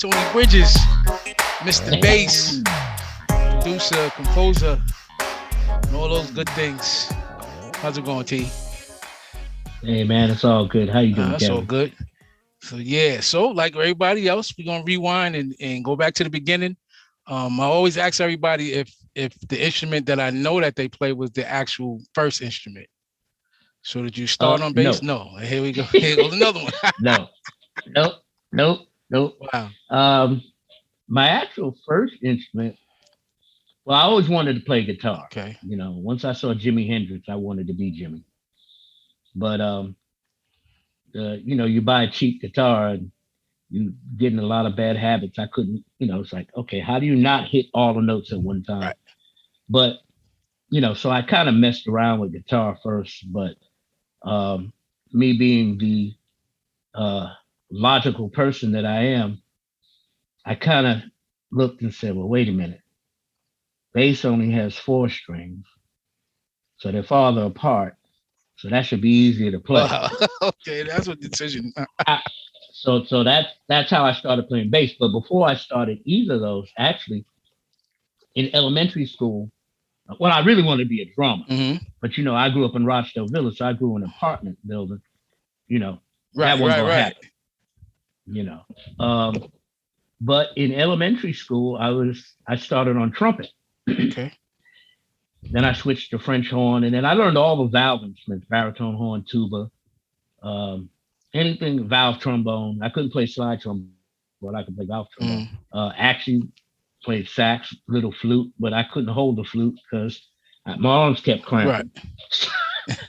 Tony Bridges, Mr. Bass, producer, composer, and all those good things. How's it going, T? Hey man, it's all good. How you doing, That's all Kevin? good. So yeah, so like everybody else, we're gonna rewind and go back to the beginning. I always ask everybody if the instrument that I know that they play was the actual first instrument. So did you start on bass? No, No. Here we go. Here goes another one. no, nope, nope, nope. Wow. Um, my actual first instrument. Well, I always wanted to play guitar. Okay. Once I saw Jimi Hendrix, I wanted to be Jimmy. But you buy a cheap guitar and you get in a lot of bad habits. I couldn't. It's like, okay, how do you not hit all the notes at one time? Right. But so I kind of messed around with guitar first, but me being the logical person that I am, I kind of looked and said, well, wait a minute. Bass only has 4 strings, so they're farther apart. So that should be easier to play. Wow. Okay, that's what decision. So that's how I started playing bass. But before I started either of those, actually, in elementary school, well, I really wanted to be a drummer. Mm-hmm. But I grew up in Rochdale Village, so I grew in an apartment building. That Right, wasn't gonna right. happen. But in elementary school, I started on trumpet. Okay. Then I switched to French horn, and then I learned all the valve instruments: baritone horn, tuba, anything valve trombone. I couldn't play slide trombone, but I could play valve trombone. Actually played sax, little flute, but I couldn't hold the flute because my arms kept cramping.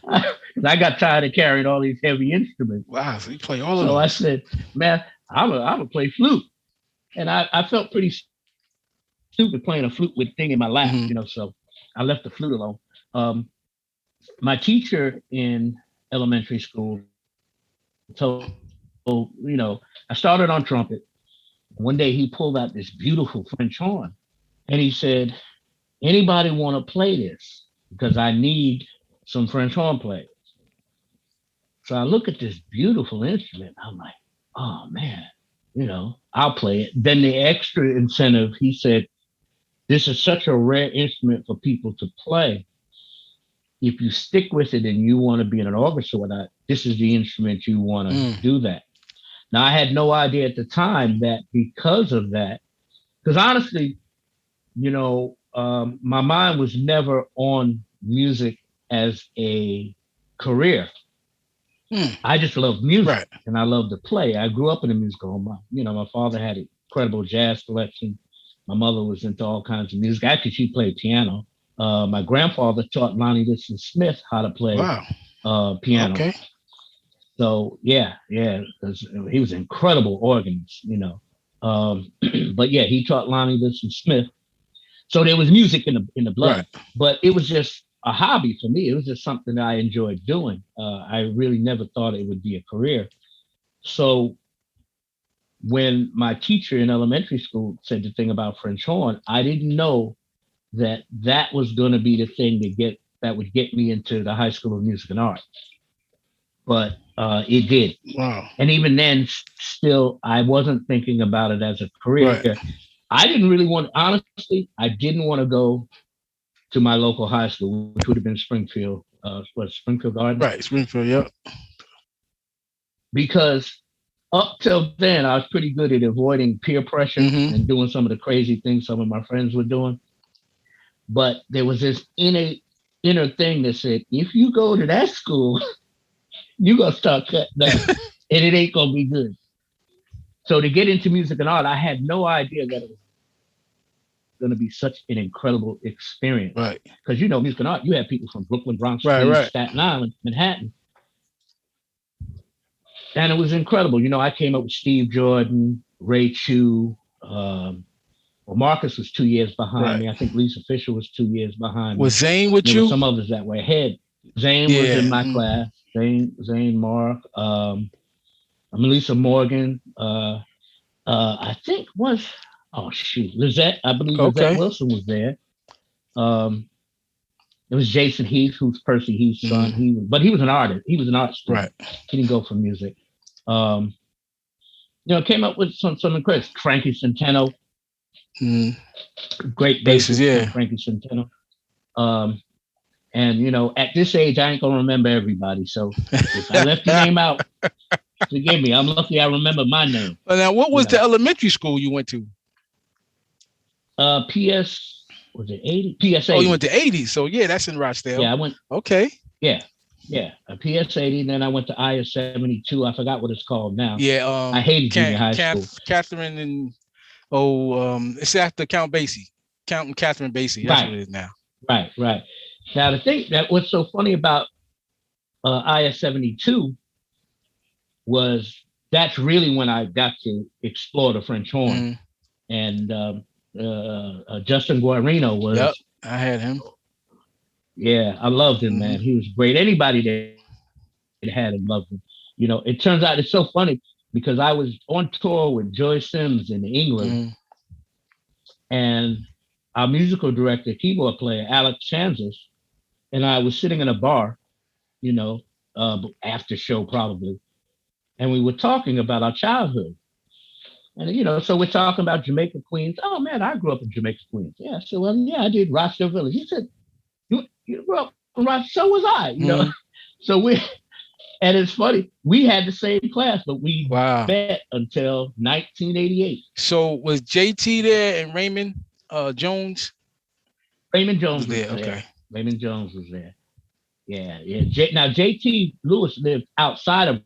Right. I got tired of carrying all these heavy instruments. Wow, so you play all of So them. I said, man, I'm gonna play flute. And I felt pretty stupid playing a flute with thing in my lap, so I left the flute alone. My teacher in elementary school told, I started on trumpet. One day he pulled out this beautiful French horn and he said, anybody want to play this? Because I need some French horn players. So I look at this beautiful instrument. I'm like, oh man, I'll play it. Then the extra incentive, he said, this is such a rare instrument for people to play. If you stick with it and you want to be in an orchestra with that, this is the instrument you want to do that. Now, I had no idea at the time that because of that, because honestly, my mind was never on music as a career. I just love music and I love to play. I grew up in a musical home. My father had an incredible jazz collection. My mother was into all kinds of music. Actually, she played piano. My grandfather taught Lonnie Liston Smith how to play piano. Okay. So yeah, because he was an incredible organist, but yeah, he taught Lonnie Liston Smith. So there was music in the blood, but it was just a hobby for me. It was just something that I enjoyed doing. I really never thought it would be a career. So when my teacher in elementary school said the thing about French horn, I didn't know that was going to be the thing that would get me into the High School of Music and Art. But it did. Wow. And even then, still, I wasn't thinking about it as a career. Right. I didn't really honestly, I didn't want to go to my local high school, which would have been Springfield, Springfield Gardens? Right, Springfield, yep. Because up till then, I was pretty good at avoiding peer pressure and doing some of the crazy things some of my friends were doing. But there was this inner thing that said, if you go to that school, you're going to start cutting up and it ain't going to be good. So to get into music and art, I had no idea that it was going to be such an incredible experience. Right. Because, music and art, you have people from Brooklyn, Bronx, Staten Island, Manhattan. And it was incredible. I came up with Steve Jordan, Ray Chu. Marcus was 2 years behind me. I think Lisa Fisher was 2 years behind me. Was Zane with you? Some others that were ahead. Zane was in my class. Zane, Mark, Melissa Morgan. I think Lizette. I believe Lizette Wilson was there. It was Jason Heath, who's Percy Heath's son. But he was an artist. He was an art student. Right. He didn't go for music. came up with some incredible Frankie Centeno, great Bases, bassist, yeah. Frankie Centeno. And at this age, I ain't gonna remember everybody. So if I left your name out, forgive me. I'm lucky I remember my name. Well, now, what was the elementary school you went to? PS, was it 80? PS 80. Oh, you went to 80. So yeah, that's in Rochdale. Yeah, I went. Okay. Yeah. A PS 80. And then I went to IS 72. I forgot what it's called now. Yeah. I hated junior high school. Catherine and it's after Count Basie. Count and Catherine Basie. That's what it is now. Right. Now the thing that was so funny about IS 72 was that's really when I got to explore the French horn, and Justin Guarino was. Yep, I had him. Yeah, I loved him, man. He was great. Anybody that had him loved him. It turns out it's so funny because I was on tour with Joy Sims in England, and our musical director, keyboard player, Alex Chanzas, and I was sitting in a bar, after show probably, and we were talking about our childhood. And, so we're talking about Jamaica, Queens. Oh, man, I grew up in Jamaica, Queens. Yeah, so, I did Rochdale Village. He said, you grew up in Rochdale? So was I, So and it's funny, we had the same class, but we met until 1988. So was JT there and Raymond Jones? Raymond Jones was there. Okay. Okay. Raymond Jones was there. Yeah. Now JT Lewis lived outside of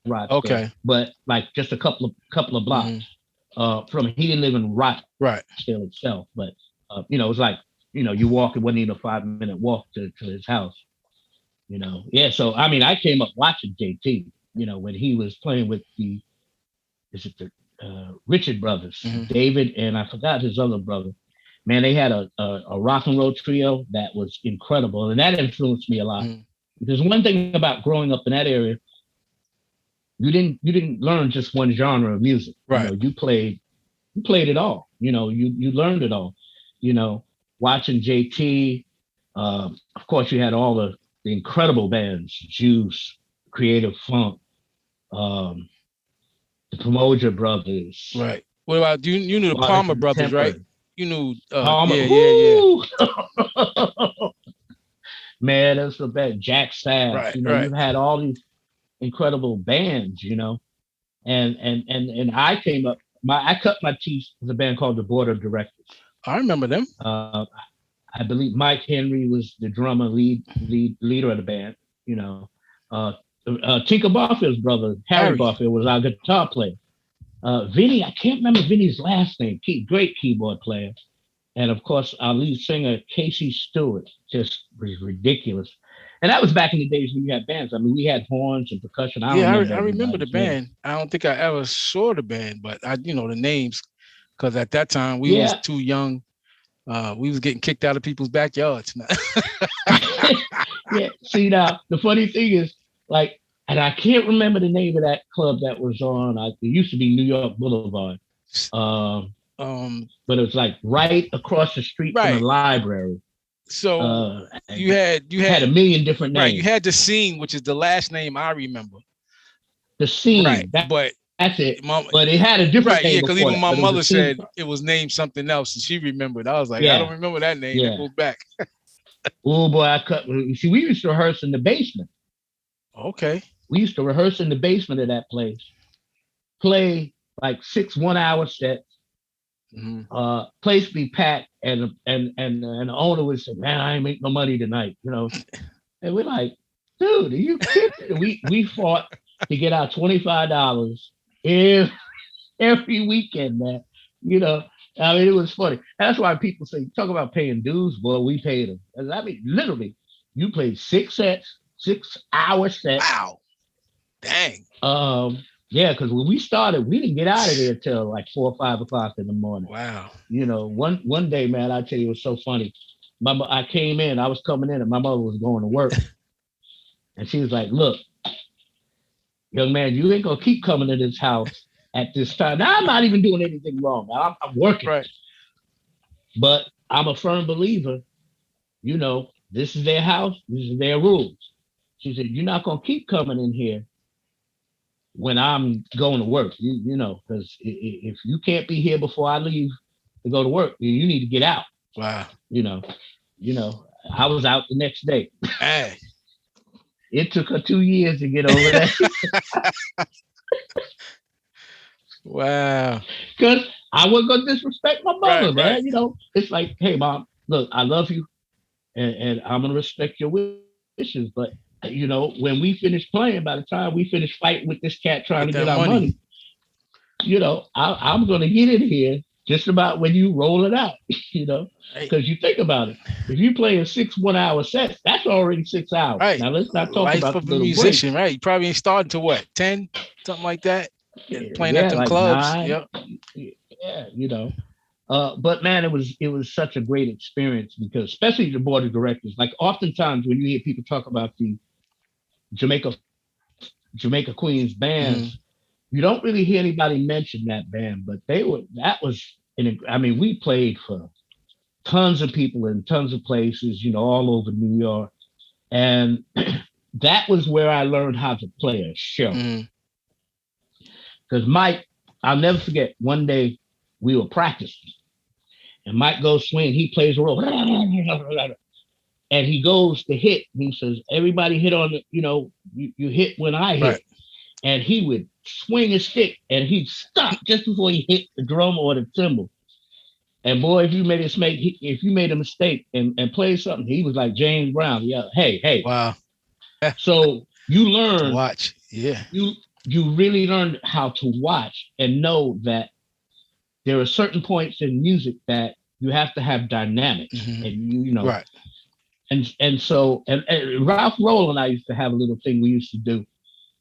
Rochdale. Okay. But like just a couple of blocks he didn't live in Rochdale itself. But it was like, you walk, it wasn't even a 5-minute walk to his house. Yeah. So I came up watching JT, when he was playing with the Richard brothers, David, and I forgot his other brother. Man, they had a rock and roll trio that was incredible, and that influenced me a lot. Because one thing about growing up in that area, you didn't learn just one genre of music. Right. You played it all. You learned it all. Watching JT, of course, you had all the incredible bands, Juice, Creative Funk, the Promoter Brothers. Right. What about you knew the Palmer Brothers, right? You knew Palmer. Yeah. Man, that's the best. Jack Staff. Right, You've had all these incredible bands, and I came up. I cut my teeth with a band called the Board of Directors. I remember them. I believe Mike Henry was the drummer, leader of the band. Tinker Barfield's brother, Harry Barfield, was our guitar player. Vinny, I can't remember Vinny's last name. Great keyboard player. And of course, our lead singer, Casey Stewart, just was ridiculous. And that was back in the days when you had bands. We had horns and percussion. I remember the band. I don't think I ever saw the band, but I, the names, because at that time we was too young. We was getting kicked out of people's backyards. Yeah. See, now the funny thing is, and I can't remember the name of that club that was on. It used to be New York Boulevard. But it was like right across the street from the library. So you had a million different names. Right, you had The Scene, which is the last name I remember. The Scene, right? That's it. But it had a different name. Yeah, because even my mother said it was named something else, and she remembered. I was like, I don't remember that name. It goes back. Oh boy, See, we used to rehearse in the basement. Okay. We used to rehearse in the basement of that place. Play like 6 1-hour sets. Place be packed, and the owner would say, "Man, I ain't make no money tonight," And we're like, "Dude, are you kidding?" we fought to get our $25 every weekend, man. It was funny. That's why people say, talk about paying dues, boy. We paid them. Literally, you played 6 sets, 6-hour sets. Wow, dang. Yeah, because when we started, we didn't get out of there till like 4 or 5 o'clock in the morning. Wow. One day, man, I tell you, it was so funny. I came in, I was coming in, and my mother was going to work. And she was like, "Look, young man, you ain't gonna keep coming to this house at this time." Now, I'm not even doing anything wrong. I'm working. Right. But I'm a firm believer, this is their house, this is their rules. She said, "You're not gonna keep coming in here when I'm going to work, you know, because if you can't be here before I leave to go to work, you need to get out. Wow. You know, I was out the next day. Hey. It took her 2 years to get over that. Wow. Because I wasn't gonna disrespect my mother, Right, man. right. You know, it's like, hey, mom, look, I love you, and I'm gonna respect your wishes, but you know, when we finish playing, by the time we finish fighting with this cat trying Get to that get our money. money, you know, I'm gonna get in here just about when you roll it out, you know, Right. because you think about it. If you play a 6 1 hour sets, that's already 6 hours. Right. Now let's not talk Life about of the a little breaks. musician, right? You probably ain't starting to what, 10, something like that? And playing at Yeah, them like clubs. 9. Yep. Yeah, you know. But man, it was such a great experience because especially the board of directors. Like oftentimes when you hear people talk about the Jamaica Jamaica Queens bands, you don't really hear anybody mention that band, but that was I mean, we played for tons of people in tons of places, you know, all over New York. And that was where I learned how to play a show. Mm-hmm. Because Mike, I'll never forget, one day we were practicing and Mike goes swing, he plays a roll, and he goes to hit. He says, everybody hit on the, you know, you hit when I hit. Right. And he would swing his stick and he'd stop just before he hit the drum or the cymbal. And boy, if you made a mistake and played something, he was like James Brown. Yeah, hey. Wow. So you To learn, watch. Yeah. you really learn how to watch and know that there are certain points in music that you have to have dynamics, Mm-hmm. and you know, Right. and Ralph Roll and I used to have a little thing we used to do.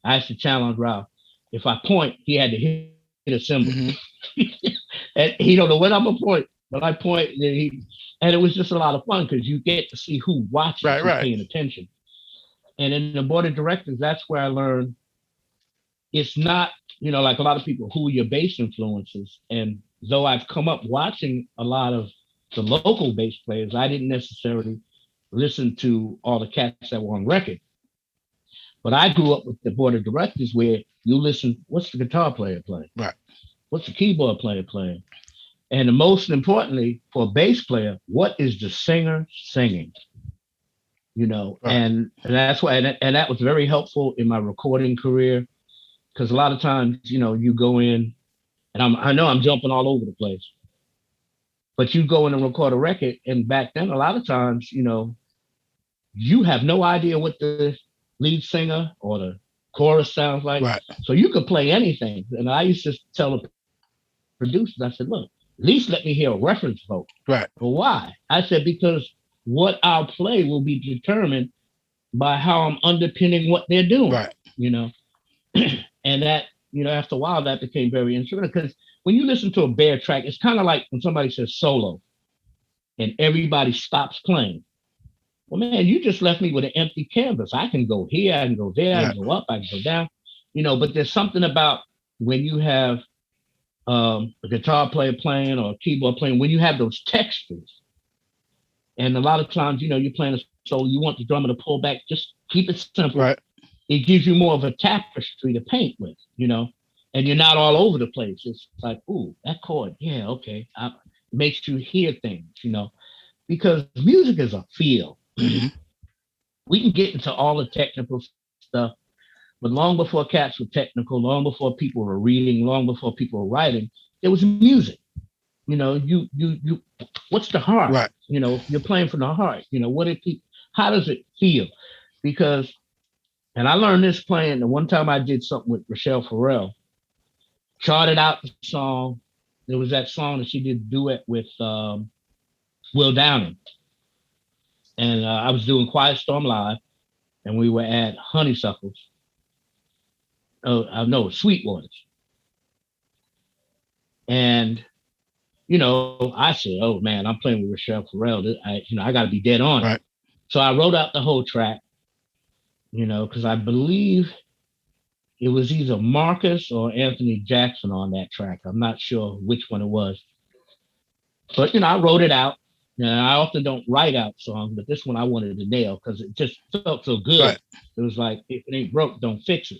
I used to challenge Ralph. If I point, he had to hit a cymbal. Mm-hmm. And he don't know when I'm gonna point, but I point, and it was just a lot of fun because you get to see who watches, Right, who's right. paying attention. And in the board of directors, that's where I learned it's not, you know, like a lot of people, who are your bass influences. And though I've come up watching a lot of the local bass players, I didn't necessarily listen to all the cats that were on record. But I grew up with the board of directors where you listen, what's the guitar player playing? Right. What's the keyboard player playing? And most importantly, for a bass player, what is the singer singing? You know, Right. and that's why, and that was very helpful in my recording career because a lot of times, you know, you go in, and I know I'm jumping all over the place, but you go in and record a record, and back then, a lot of times, you know, you have no idea what the lead singer or the chorus sounds like, Right. so you could play anything. And I used to tell the producers, I said, look, at least let me hear a reference vocal. Right. But why? I said, because what I'll play will be determined by how I'm underpinning what they're doing, Right. you know? And that, you know, after a while, that became very interesting because when you listen to a bare track, it's kind of like when somebody says solo and everybody stops playing. Well, man, you just left me with an empty canvas. I can go here, I can go there, I Yeah. can go up, I can go down, you know, but there's something about when you have a guitar player playing or a keyboard playing, when you have those textures. And a lot of times, you know, you're playing a solo, you want the drummer to pull back, just keep it simple. Right. It gives you more of a tapestry to paint with, you know, and you're not all over the place. It's like, ooh, that chord, yeah, okay. It makes you hear things, you know, because music is a feel. Mm-hmm. We can get into all the technical stuff, but long before cats were technical, long before people were reading, long before people were writing, there was music. You know, you. What's the heart? Right. You know, you're playing from the heart. You know, what did people? How does it feel? Because, and I learned this playing. The one time I did something with Rachelle Ferrell, charted out the song. There was that song that she did a duet with Will Downing, and I was doing Quiet Storm Live, and we were at Honeysuckles. Oh, no, Sweetwaters, and you know, I said, "Oh man, I'm playing with Rachelle Ferrell. I got to be dead on it." Right. So I wrote out the whole track, you know, because I believe it was either Marcus or Anthony Jackson on that track. I'm not sure which one it was, but you know, I wrote it out. And I often don't write out songs, but this one I wanted to nail because it just felt so good. Right. It was like, if it ain't broke, don't fix it.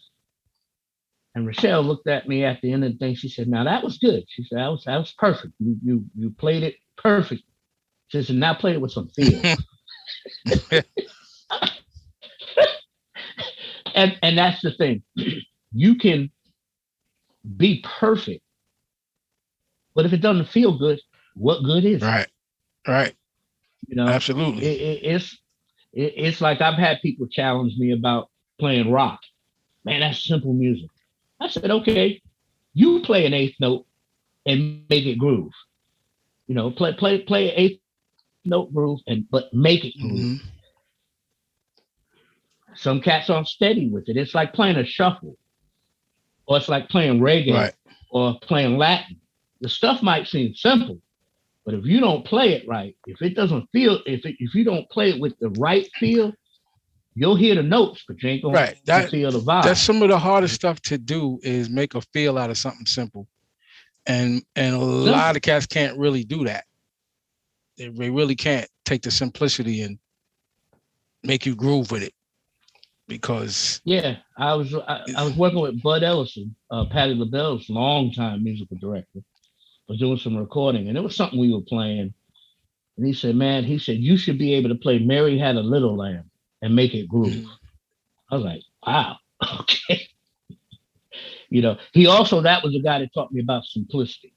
And Rachelle looked at me at the end of the thing. She said, "Now that was good." She said, that was perfect. You played it perfect." She said, "Now play it with some feel." And that's the thing. You can be perfect, but if it doesn't feel good, what good is it? Right. You know, Absolutely. it's like I've had people challenge me about playing rock. Man, that's simple music. I said, okay, you play an eighth note and make it groove. You know, play an eighth note groove and but make it groove. Mm-hmm. Some cats aren't steady with it. It's like playing a shuffle, or it's like playing reggae Right. or playing Latin. The stuff might seem simple, but if you don't play it right, if it doesn't feel, if you don't play it with the right feel, you'll hear the notes, but you ain't gonna Right. feel the That's vibe. some of the hardest stuff to do is make a feel out of something simple. And a lot Simple. of cats can't really do that. They really can't take the simplicity and make you groove with it because Yeah, I was working with Bud Ellison, Patti LaBelle's longtime musical director. Was doing some recording, and it was something we were playing. And he said, "Man, he said you should be able to play Mary Had a Little Lamb and make it groove." Mhm. I was like, "Wow, okay." You know, he also that was the guy that taught me about simplicity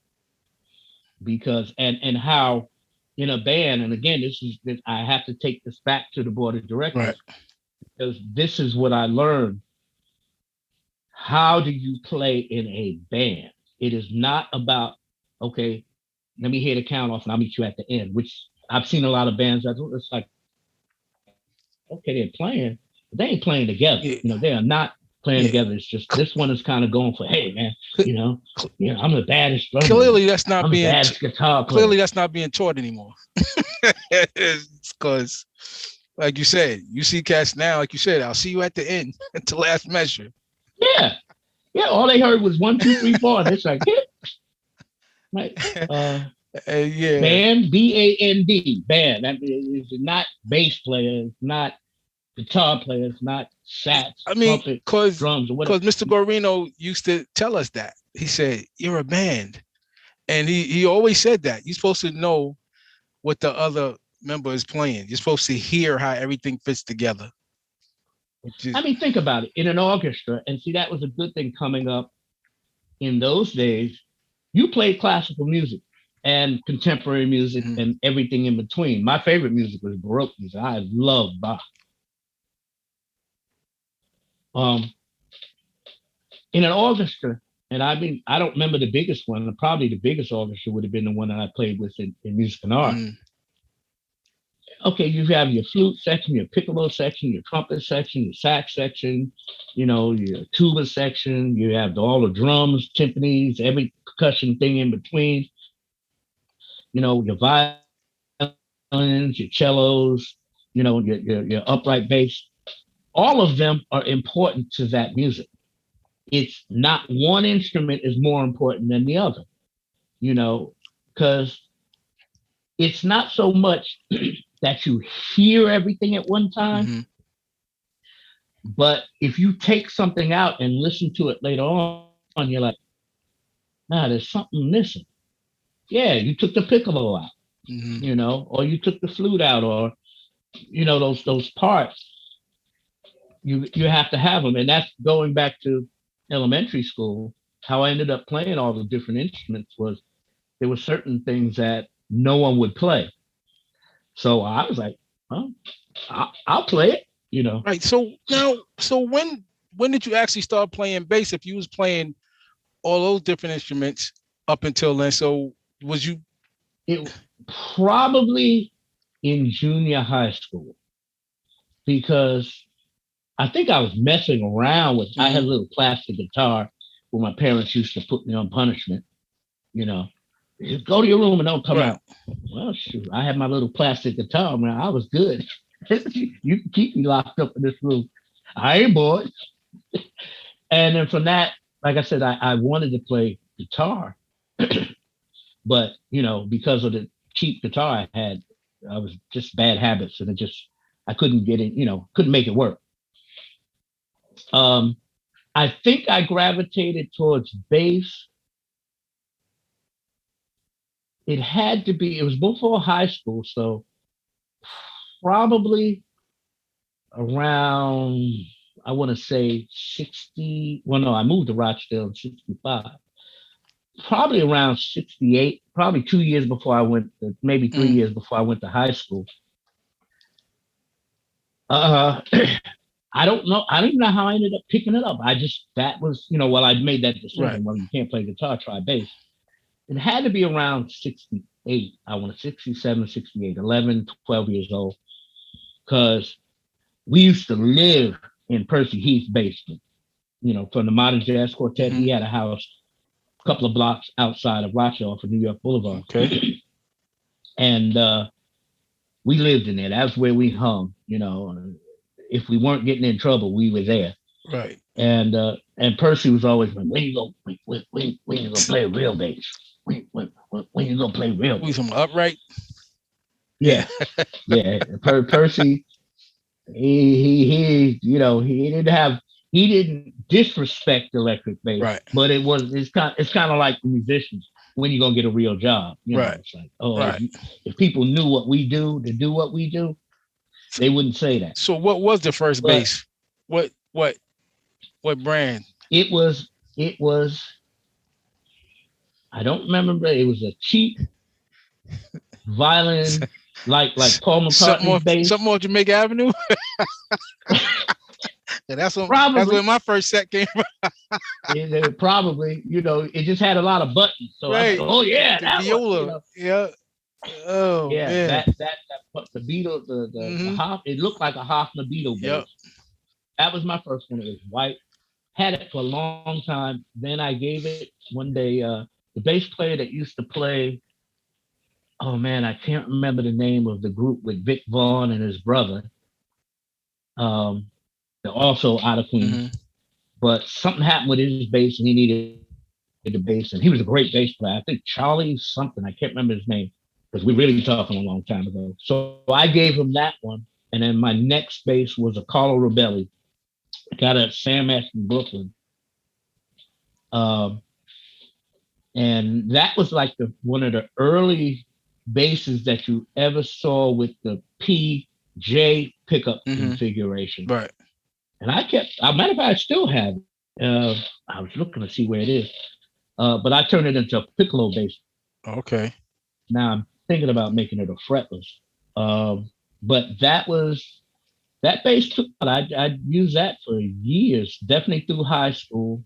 because and how in a band, and again, this I have to take this back to the board of Right. directors because this is what I learned. How do you play in a band? It is not about, okay, let me hear the count off and I'll meet you at the end, which I've seen a lot of bands that it's like, okay, they're playing, but they ain't playing together. Yeah. You know, they are not playing Yeah. together. It's just this one is kind of going for, hey man, Cl- you know, cl- I'm the baddest drummer. Clearly, that's not I'm the being baddest guitar player. clearly that's not being taught anymore. It's because, like you said, you see cats now. Like you said, I'll see you at the end, at the last measure. Yeah. Yeah. All they heard was 1, 2, 3, 4. And it's like, yeah, like Yeah, band, BAND, band. That is not bass player, it's not guitar player, it's not sax, I mean, trumpet, cause drums, or whatever. cause Mr. Guarino used to tell us that. He said, "You're a band," and he always said that you're supposed to know what the other member is playing. You're supposed to hear how everything fits together. Which I is, mean, think about it in an orchestra, and see, that was a good thing coming up in those days. You played classical music and contemporary music mhm, and everything in between. My favorite music was Baroque music. I love Bach. Um, in an orchestra, and I mean, I don't remember the biggest one. Probably the biggest orchestra would have been the one that I played with in music and art. mhm, Okay, you have your flute section, your piccolo section, your trumpet section, your sax section, you know, your tuba section. You have all the drums, timpanis, every percussion thing in between. You know, your violins, your cellos, you know, your upright bass. All of them are important to that music. It's not one instrument is more important than the other, you know, because it's not so much that you hear everything at one time, mhm. but if you take something out and listen to it later on, you're like, nah, there's something missing. Yeah, you took the piccolo out, Mhm. you know, or you took the flute out, or you know, those parts. You have to have them, and that's going back to elementary school. How I ended up playing all the different instruments was there were certain things that no one would play. So I was like, well, I'll play it, you know. Right. So now, so when did you actually start playing bass? If you was playing all those different instruments up until then, so was you? It probably in junior high school because I think I was messing around with, I had a Mhm. little plastic guitar where my parents used to put me on punishment, you know. Just go to your room and don't come Right. out. Well, shoot, I had my little plastic guitar, man. I was good. You can keep me locked up in this room. I ain't bored. And then from that, like I said, I wanted to play guitar, but you know, because of the cheap guitar I had, I was just bad habits, and it just I couldn't get it, you know, couldn't make it work. Um, I think I gravitated towards bass. It had to be, it was before high school, so probably around, I want to say 60. Well, no, I moved to Rochdale in 65. Probably around 68, probably 2 years before I went, maybe 3 years before I went to high school. I don't know. I don't even know how I ended up picking it up. That was, well, I made that decision. Right. Well, you can't play guitar, try bass. It had to be around 68. I want to 67, 68, 11, 12 years old. Because we used to live in Percy Heath's basement. From the Modern Jazz Quartet, he had a house a couple of blocks outside of Rochelle off of New York Boulevard. Okay. And we lived in there. That's where we hung. If we weren't getting in trouble, we were there. Right. And Percy was always like, when you go play real bass? When you go play real bass? We some upright. Yeah. Yeah. Percy, he didn't disrespect electric bass, right. But it's kind of like the musicians. When you gonna get a real job? Right. It's like, if people knew what we do to do what we do, they wouldn't say that. So what was the first bass? What brand? It was. I don't remember. It was a cheap violin, like Paul McCartney's bass. Something on Jamaica Avenue. Yeah, that's where my first set came from. Probably, it just had a lot of buttons. So right. I thought, oh yeah, that viola. Yeah. Oh yeah, man. That the Beatle, the Hoff, it looked like a Hofner Beatle bass. Yep. That was my first one. It was white. Had it for a long time. Then I gave it one day. The bass player that used to play. Oh man, I can't remember the name of the group with Vic Vaughn and his brother. They're also out of Queens, but something happened with his bass, and he needed the bass, and he was a great bass player. I think Charlie something. I can't remember his name because we're really talking a long time ago. So I gave him that one, and then my next bass was a Carlo Robelli. I got it at Sam Ash in Brooklyn. And that was like one of the early basses that you ever saw with the PJ pickup configuration. Right. And matter of fact, I still have it. I was looking to see where it is. But I turned it into a piccolo bass. Okay. Now I'm thinking about making it a fretless. But that bass took, I'd used that for years, definitely through high school.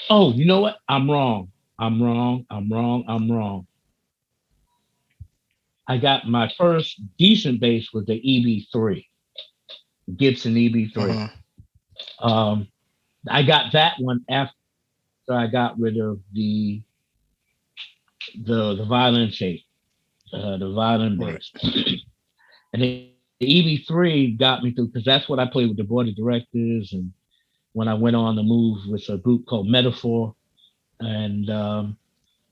Oh, you know what? I'm wrong. I got my first decent bass with the EB3, Gibson EB3. I got that one after I got rid of the violin shape, the violin bass. And the EB3 got me through because that's what I played with the board of directors, and when I went on the move with a group called Metaphor, and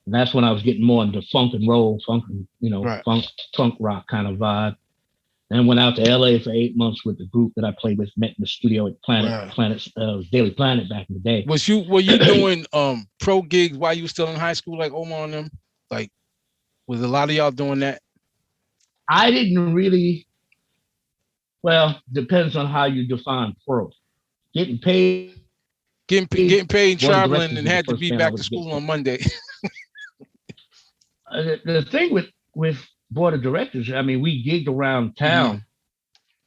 that's when I was getting more into funk and roll, funk rock kind of vibe. Then went out to LA for 8 months with the group that I played with, met in the studio at Daily Planet back in the day. Were you doing pro gigs while you were still in high school, like Omar and them? Like, was a lot of y'all doing that? I didn't really. Well, depends on how you define pro. Getting paid and traveling, and had to be back to school on Monday. The thing with board of directors, I mean, we gigged around town,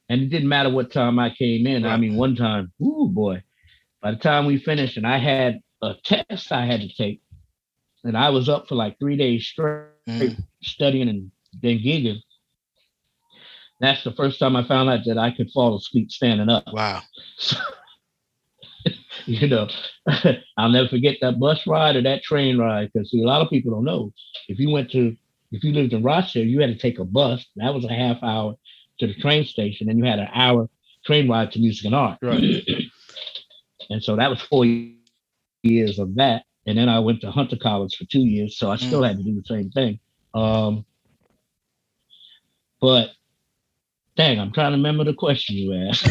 and it didn't matter what time I came in. Right. I mean, one time, boy, by the time we finished, and I had a test I had to take, and I was up for like 3 days straight studying and then gigging. That's the first time I found out that I could fall asleep standing up. Wow. I'll never forget that bus ride or that train ride, because a lot of people don't know. If you lived in Rochester, you had to take a bus. That was a half hour to the train station, and you had an hour train ride to Music and Art. Right. And so that was 4 years of that. And then I went to Hunter College for 2 years, so I still had to do the same thing. But dang, I'm trying to remember the question you asked.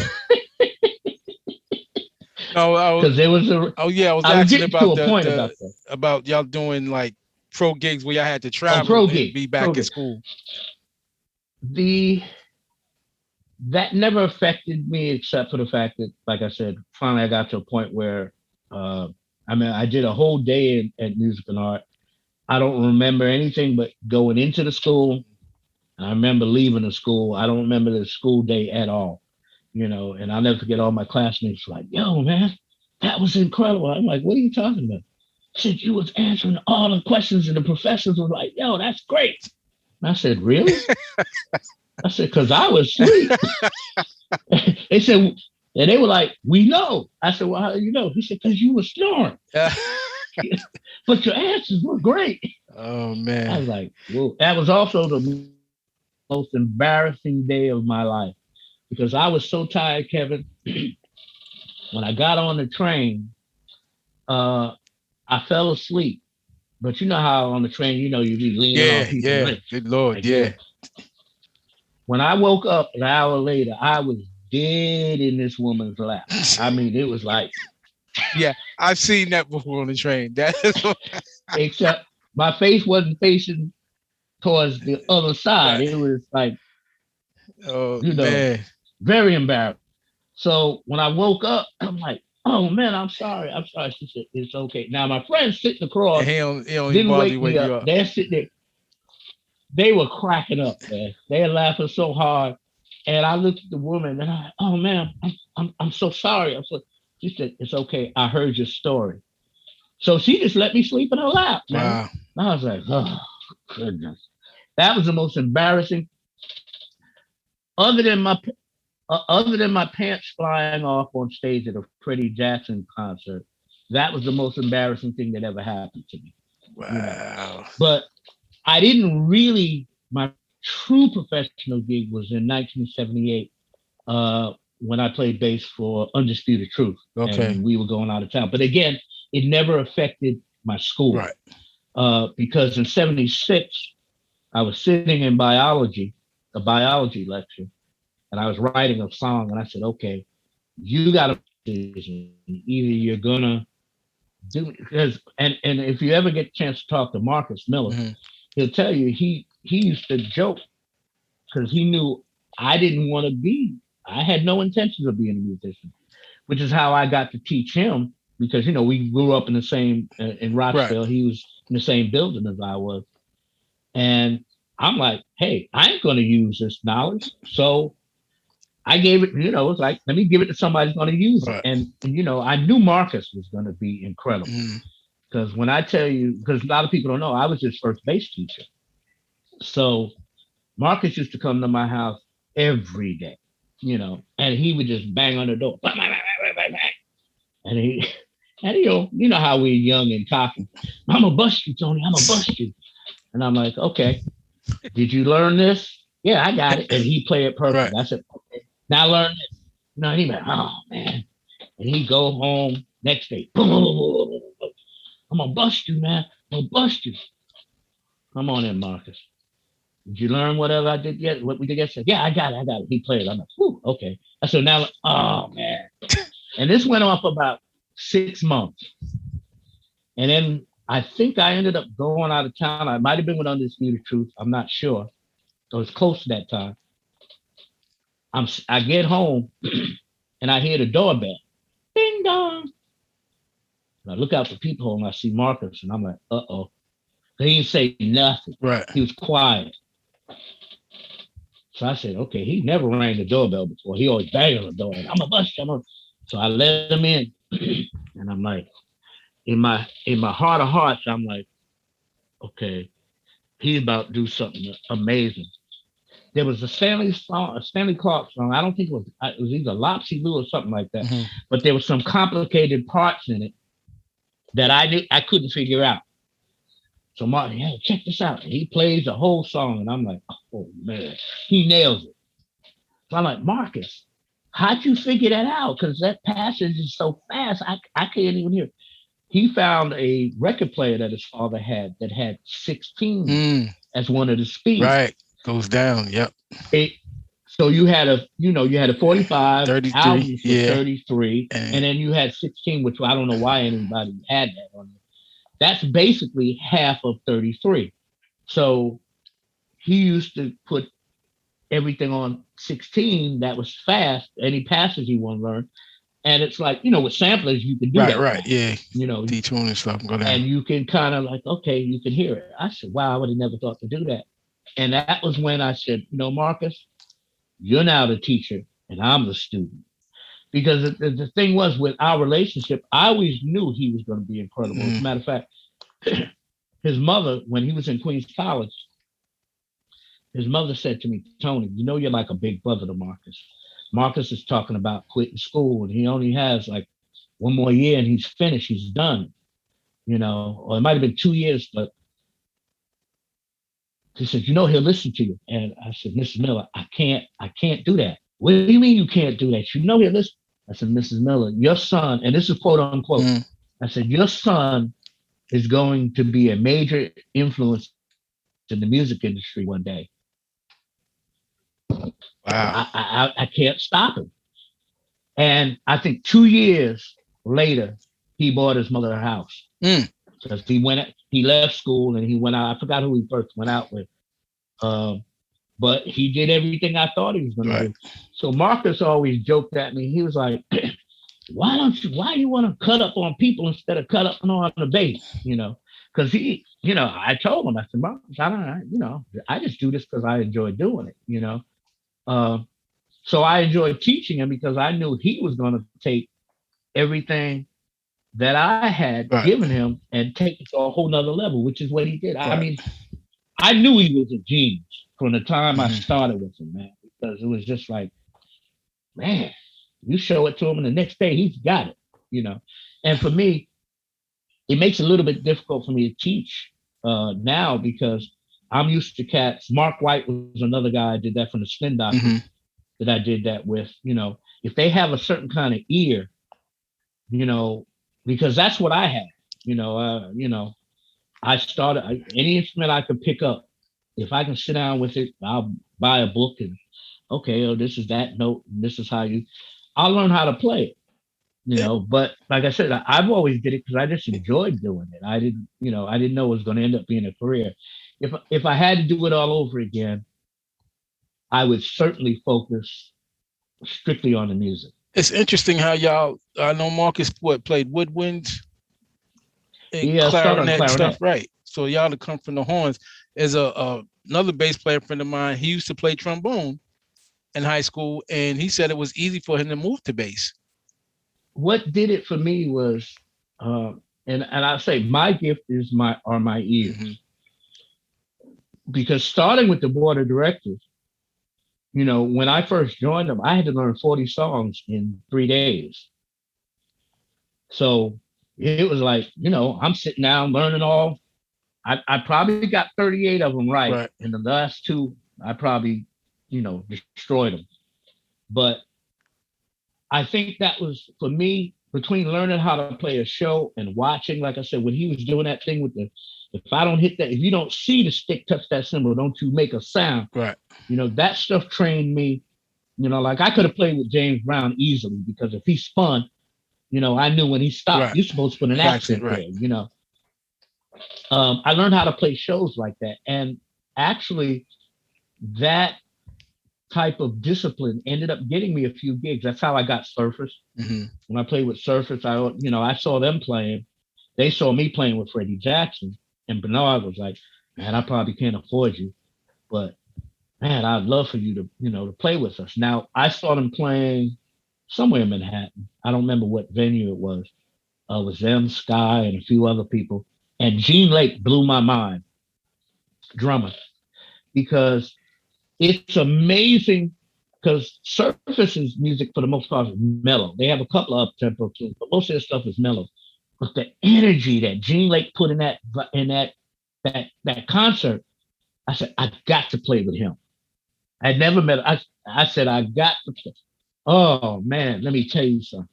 because there was a. Oh yeah, I was I was asking getting to about a point about that. about y'all doing like pro gigs where y'all had to Oh, travel and be back in school. That never affected me except for the fact that, like I said, finally I got to a point where, I did a whole day at music and art. I don't remember anything but going into the school. And I remember leaving the school. I don't remember the school day at all, and I'll never forget all my classmates like, yo, man, that was incredible. I'm like, what are you talking about? Said you was answering all the questions and the professors were like, yo, that's great. And I said, really? I said, because I was asleep. They said, and they were like, we know. I said, well, how do you know? He said, because you were snoring. But your answers were great. Oh, man. I was like, well, that was also the most embarrassing day of my life because I was so tired, Kevin. When I got on the train, I fell asleep. But you know how on the train, you be leaning on people. Yeah, good Lord, like, yeah. When I woke up an hour later, I was dead in this woman's lap. I mean, it was like. Yeah, I've seen that before on the train. Except my face wasn't facing towards the other side. Right. It was like, man. Very embarrassing. So when I woke up, I'm like, oh man, I'm sorry. She said, it's okay. Now my friends sitting across didn't wake me up. They're sitting there. They were cracking up, man. They were laughing so hard. And I looked at the woman and I, oh man, I'm so sorry. She said, it's okay. I heard your story. So she just let me sleep in her lap, man. Wow. And I was like, oh goodness. That was the most embarrassing. Other than my pants flying off on stage at a Freddie Jackson concert, that was the most embarrassing thing that ever happened to me. Wow. But I didn't really, my true professional gig was in 1978 when I played bass for Undisputed Truth. Okay. And we were going out of town. But again, it never affected my school. Right. Because in 76, I was sitting in a biology lecture, and I was writing a song, and I said, okay, you got to decision. Either you're going to do, because, and if you ever get a chance to talk to Marcus Miller, he'll tell you he used to joke because he knew I had no intentions of being a musician, which is how I got to teach him because, we grew up in the same, in Rockville. Right. He was in the same building as I was. And I'm like, hey, I ain't going to use this knowledge. So I gave it, it's like, let me give it to somebody who's going to use it. And, I knew Marcus was going to be incredible. Because when I tell you, because a lot of people don't know, I was his first bass teacher. So Marcus used to come to my house every day, and he would just bang on the door. And he, you know how we're young and cocky. I'm going to bust you, Tony. I'm going to bust you. And I'm like, okay, did you learn this? Yeah, I got it. And he played it perfect. Right. I said, okay, now learn this. He went, oh, man. And he'd go home next day. I'm going to bust you, man. I'm going to bust you. Come on in, Marcus. Did you learn whatever I did yet? What we did yesterday? Yeah, I got it. He played it. I'm like, whew, okay. I said, now, oh, man. And this went on for about 6 months. And then I think I ended up going out of town. I might have been with Undisputed Truth. I'm not sure. So it was close to that time. I get home and I hear the doorbell. Ding dong. And I look out the peephole and I see Marcus and I'm like, uh-oh. He didn't say nothing. Right. He was quiet. So I said, okay, he never rang the doorbell before. He always banged on the door. I'm a bust. So I let him in. And I'm like, in my heart of hearts, I'm like, okay, he's about to do something amazing. There was a Stanley Clarke song. I don't think it was either Lopsy Lou or something like that. Mm-hmm. But there was some complicated parts in it that I couldn't figure out. So Martin, hey, check this out. And he plays the whole song, and I'm like, oh man, he nails it. So I'm like, Marcus, how'd you figure that out? Because that passage is so fast, I can't even hear it. He found a record player that his father had that had 16 as one of the speeds. Right. Goes down. Yep. So you had a 45 33, albums with yeah. 33, and then you had 16, which I don't know why anybody had that on there. That's basically half of 33. So he used to put everything on 16 that was fast, any passes he want to learn. And it's like, with samplers, you can do that. Right, yeah. You detune and stuff and go down. And you can kind of like, okay, you can hear it. I said, wow, I would have never thought to do that. And that was when I said, Marcus, you're now the teacher and I'm the student. Because the thing was with our relationship, I always knew he was going to be incredible. As a matter of fact, his mother, when he was in Queens College, his mother said to me, Tony, you're like a big brother to Marcus. Marcus is talking about quitting school and he only has like one more year and he's finished, he's done, or it might have been 2 years, but he said, he'll listen to you. And I said, Mrs. Miller, I can't do that. What do you mean you can't do that? He'll listen. I said, Mrs. Miller, your son, and this is quote unquote, I said, your son is going to be a major influence in the music industry one day. Wow. I can't stop him. And I think 2 years later, he bought his mother a house. Because he left school and he went out. I forgot who he first went out with. But he did everything I thought he was going to do. So Marcus always joked at me. He was like, why do you want to cut up on people instead of cut up on the bass? Because he, I told him, I said, Marcus, I just do this because I enjoy doing it, So I enjoyed teaching him because I knew he was going to take everything that I had given him and take it to a whole nother level, which is what he did. I mean, I knew he was a genius from the time I started with him, man, because it was just like, man, you show it to him and the next day he's got it, And for me, it makes it a little bit difficult for me to teach now because I'm used to cats. Mark White was another guy I did that from the Spin Doctors that I did that with. If they have a certain kind of ear, because that's what I had. I started any instrument I could pick up. If I can sit down with it, I'll buy a book and okay, this is that note, and this is how I'll learn how to play it. But like I said, I've always did it because I just enjoyed doing it. I didn't know it was going to end up being a career. If I had to do it all over again, I would certainly focus strictly on the music. It's interesting how I know Marcus played woodwinds and clarinet stuff, right? So y'all to come from the horns. There's another bass player friend of mine. He used to play trombone in high school, and he said it was easy for him to move to bass. What did it for me was, and I say my gift are my ears, because starting with the board of directors, when I first joined them, I had to learn 40 songs in 3 days. So it was like, I'm sitting down learning all. I probably got 38 of them right. And the last two, I probably, destroyed them. But I think that was, for me, between learning how to play a show and watching, like I said, when he was doing that thing with if I don't hit that, if you don't see the stick touch that cymbal, don't you make a sound? Right. That stuff trained me, like I could have played with James Brown easily because if he spun, I knew when he stopped, you're supposed to put an accent there, I learned how to play shows like that. And actually that type of discipline ended up getting me a few gigs. That's how I got Surface. When I played with Surface, I saw them playing. They saw me playing with Freddie Jackson. And Bernard was like, man, I probably can't afford you, but man, I'd love for you to, to play with us. Now, I saw them playing somewhere in Manhattan. I don't remember what venue it was. It was them, Sky, and a few other people. And Gene Lake blew my mind, drummer, because it's amazing because Surface's music for the most part is mellow. They have a couple of up-tempo tunes, but most of their stuff is mellow. But the energy that Gene Lake put in that concert, I said, I got to play with him. I'd never met him. I said, I got to play. Oh, man, let me tell you something.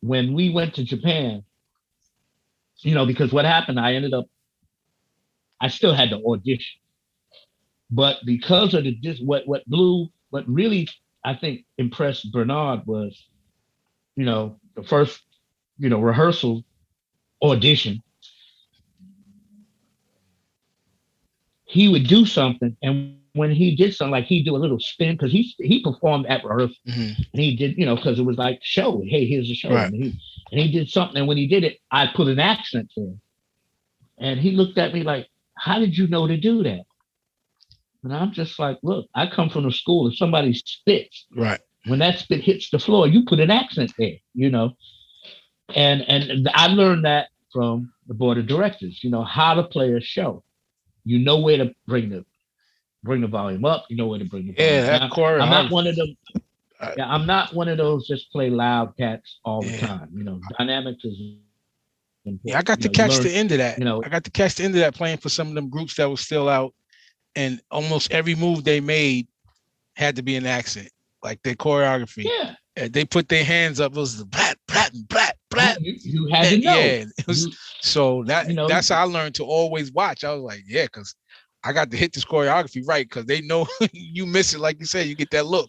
When we went to Japan, because what happened, I still had to audition. But because of what blew what really I think impressed Bernard was, the first, rehearsal audition, he would do something, and when he did something, like he'd do a little spin because he performed at rehearsal, and he did, because it was like show. Hey, here's the show, Right. and he did something, and when he did it, I put an accent there, and he looked at me like, "How did you know to do that?" And I'm just like, "Look, I come from the school. If somebody spits, Right. when that spit hits the floor, you put an accent there, And I learned that from the board of directors, how to play a show. You know where to bring the volume up. You know where to bring the volume That down. I'm not choreography. one of them. Yeah, I'm not one of those just play loud cats all the Yeah. time. Dynamics is Yeah, I important. got to You catch learn. the end of that. You know, I got to catch the end of that playing for some of them groups that was still out, and almost every move they made had to be an accent, like their choreography. yeah. They put their hands up. It was the blat, blat, blat, You blat. you had to know. Yeah, it was. You So you know. that's how I learned to always watch. I was like, yeah, because I got to hit this choreography right, because they know you miss it, like you said, you get that look.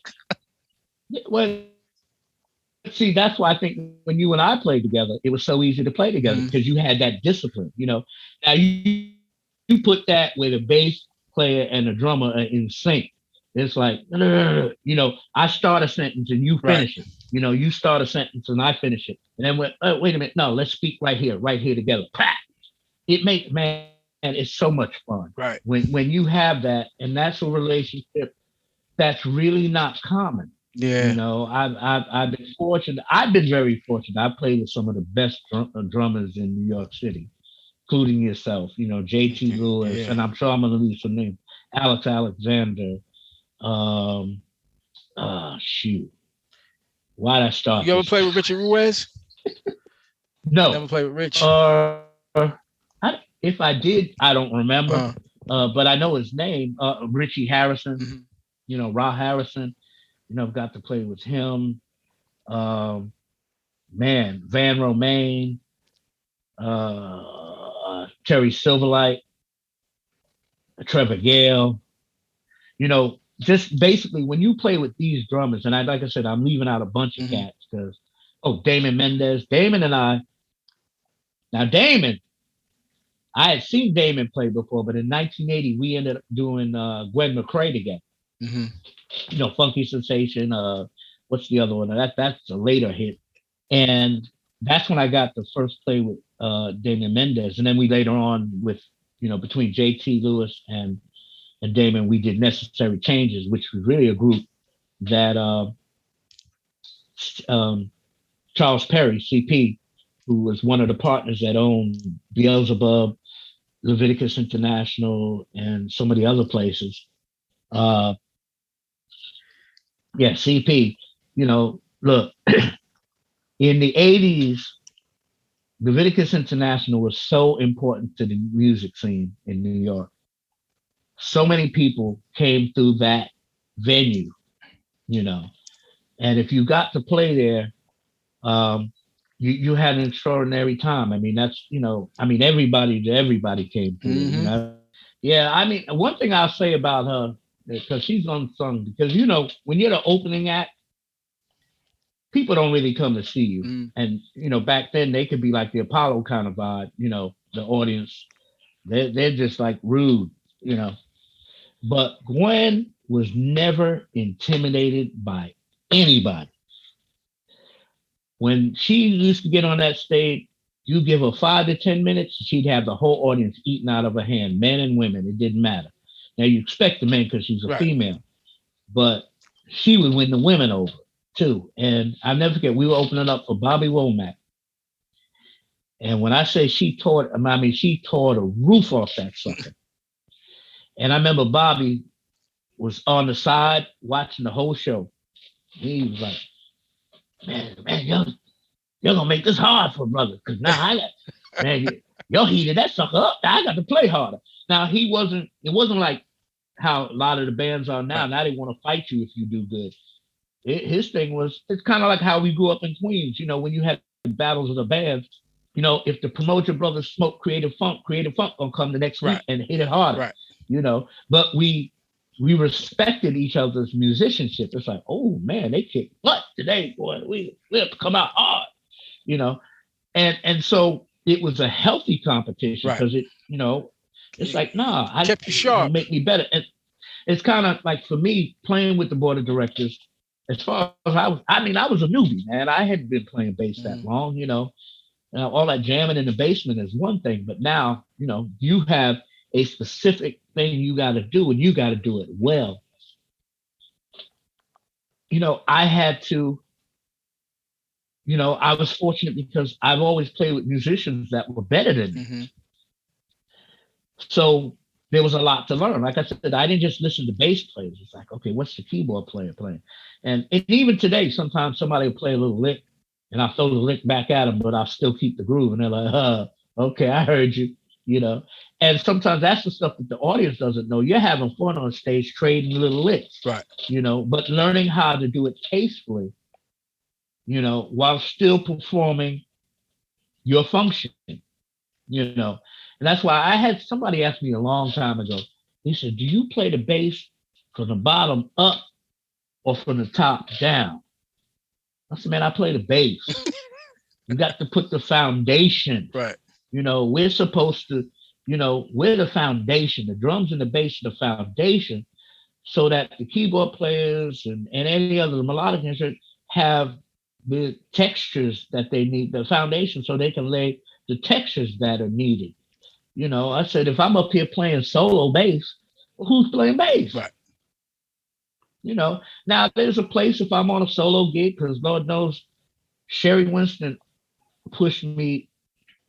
Well, see, that's why I think when you and I played together, it was so easy to play together because you had that discipline. Now you put that with a bass player and a drummer in sync. It's like, I start a sentence and you Right. finish it. You start a sentence and I finish it. And then wait a minute, no, let's speak right here together. It makes, man, it's so much fun Right. when you have that, and that's a relationship that's really not common. Yeah. I've been fortunate. I've been very fortunate. I played with some of the best drummers in New York City, including yourself. J.T. Lewis, Yeah. and I'm sure I'm gonna lose some names. Alex Alexander. Um, shoot. Why'd I start You ever this? play with Richard Ruiz? No. Never played with Rich. If I did, I don't remember. Uh, But I know his name. Richie Harrison. mhm. Ra Harrison. I've got to play with him. Um, man, Van Romaine, Terry Silverlight, Trevor Gale. Just basically when you play with these drummers, and like I said, I'm leaving out a bunch of cats because, Damon Mendez, Damon and I. Now Damon, I had seen Damon play before, but in 1980 we ended up doing Gwen McCrae together. Funky Sensation. What's the other one? That's a later hit, and that's when I got the first play with Damon Mendez, and then we later on with between J.T. Lewis and Damon, we did Necessary Changes, which was really a group that Charles Perry, CP, who was one of the partners that owned Beelzebub, Leviticus International, and so many other places. CP, look, in the 80s, Leviticus International was so important to the music scene in New York. So many people came through that venue, and if you got to play there, you had an extraordinary time. I mean, everybody came through. Yeah, I mean, one thing I'll say about her, because she's unsung, because when you're the opening act, people don't really come to see you. And back then they could be like the Apollo kind of vibe, the audience. They're just like rude, But Gwen was never intimidated by anybody. When she used to get on that stage, you give her 5 to 10 minutes, she'd have the whole audience eating out of her hand, men and women. It didn't matter. Now you expect the men because she's a female, but she would win the women over too. And I'll never forget, we were opening up for Bobby Womack. And when I say she tore the roof off that sucker. And I remember Bobby was on the side watching the whole show. He was like, man, you're gonna make this hard for brother. Cause now y'all heated that sucker up. Now I got to play harder. Now it wasn't like how a lot of the bands are now. Now they want to fight you if you do good. His thing was, it's kind of like how we grew up in Queens, when you had battles of the bands, if the Promoter Brothers smoke Creative Funk gonna come the next week and hit it harder, But we we respected each other's musicianship. It's like, oh man, they kick butt today, boy. We have to come out hard, you know. And so it was a healthy competition because it, you know, it's like, nah, I kept you sharp. Make me better. And it's kind of like for me playing with the board of directors. As far as I was a newbie, man. I hadn't been playing bass that long, you know. Now, all that jamming in the basement is one thing, but now, you know, you have a specific thing you got to do, and you got to do it well. You know, I had to, you know, I was fortunate because I've always played with musicians that were better than me. So there was a lot to learn. Like I said, I didn't just listen to bass players. It's like, okay, what's the keyboard player playing? And even today, sometimes somebody will play a little lick, and I'll throw the lick back at them, but I'll still keep the groove. And they're like, okay, I heard you, you know. And sometimes that's the stuff that the audience doesn't know. You're having fun on stage, trading little licks, right? You know, but learning how to do it tastefully, you know, while still performing your function, you know. And that's why I had somebody ask me a long time ago. He said, do you play the bass from the bottom up or from the top down? I said, man, I play the bass. You got to put the foundation. Right. You know, we're supposed to, you know, we're the foundation. The drums and the bass are the foundation so that the keyboard players and any other melodic instrument have the textures that they need, the foundation, so they can lay the textures that are needed. You know, I said, if I'm up here playing solo bass, well, who's playing bass? Right. You know, now there's a place if I'm on a solo gig, because Lord knows Sherry Winston pushed me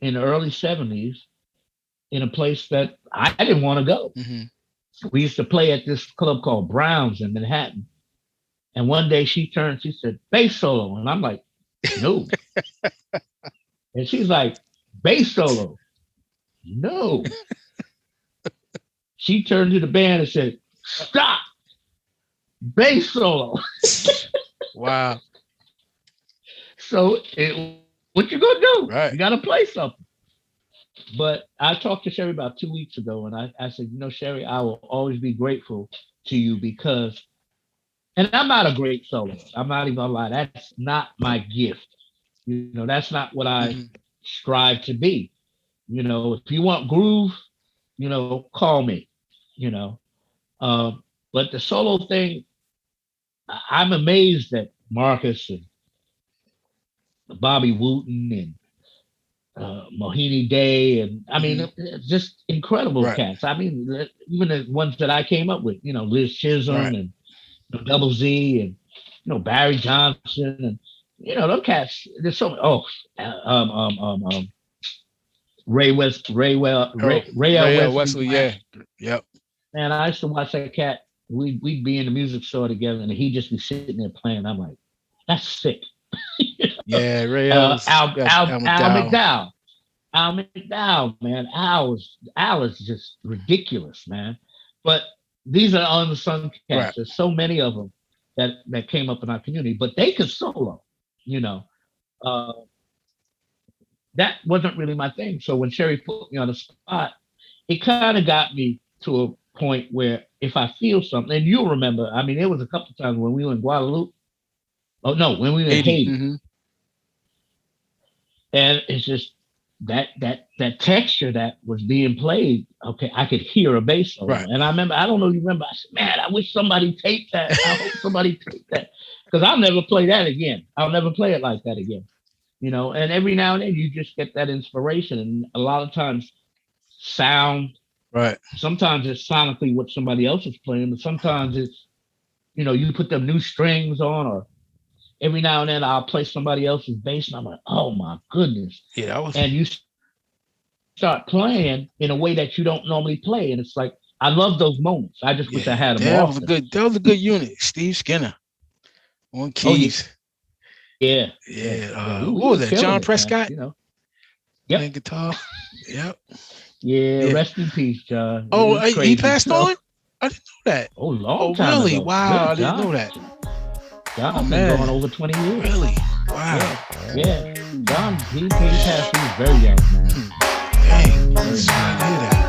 in the early 70s in a place that I didn't want to go. We used to play at this club called Brown's in Manhattan. And one day she turned, she said, bass solo. And I'm like, no. And she's like, bass solo. No. She turned to the band and said, stop. Bass solo. Wow. So what you gonna do? Right. You gotta play something. But I talked to Sherry about 2 weeks ago, and I said, you know, Sherry, I will always be grateful to you because, and I'm not a great soloist. I'm not even gonna lie. That's not my gift. You know, that's not what I strive to be. You know, if you want groove, you know, call me, you know. But the solo thing, I'm amazed that Marcus and Bobby Wooten and Mohini Day, and I mean, just incredible cats. I mean, even the ones that I came up with, you know, Liz Chisholm and you know, Double Z and, you know, Barry Johnson, and, you know, those cats, there's so many, Ray Wesley, yeah. Yep. Man, I used to watch that cat. We'd be in the music store together, and he'd just be sitting there playing. I'm like, that's sick. Yeah, Ray Al McDowell. Al McDowell, man. Al is just ridiculous, man. But these are unsung cats. Right. There's so many of them that came up in our community, but they could solo, you know. That wasn't really my thing. So when Sherry put me on the spot, it kind of got me to a point where if I feel something, and you'll remember, I mean, there was a couple of times when we were in Guadalupe. Oh no, when we were in Haiti. And it's just that texture that was being played. Okay, I could hear a bass solo. Right. And I remember, I don't know if you remember, I said, man, I wish somebody taped that. I hope somebody taped that. Because I'll never play that again. I'll never play it like that again. You know, and every now and then you just get that inspiration. And a lot of times sound, right. Sometimes it's sonically what somebody else is playing, but sometimes it's, you know, you put them new strings on, or every now and then I'll play somebody else's bass and I'm like, oh my goodness. Yeah, and you start playing in a way that you don't normally play. And it's like, I love those moments. I just wish I had them more. That was a good unit. Steve Skinner on keys. Yeah. What was that? John Prescott? Man, you know. Playing guitar. Yep. Yeah. Rest in peace, John. Oh, he passed on? I didn't know that. Oh, long time really? ago. Wow, I didn't know that. John's been going over 20 years. Really? Wow. Yeah. John, he passed when he was very young, man. Dang. I didn't hear that.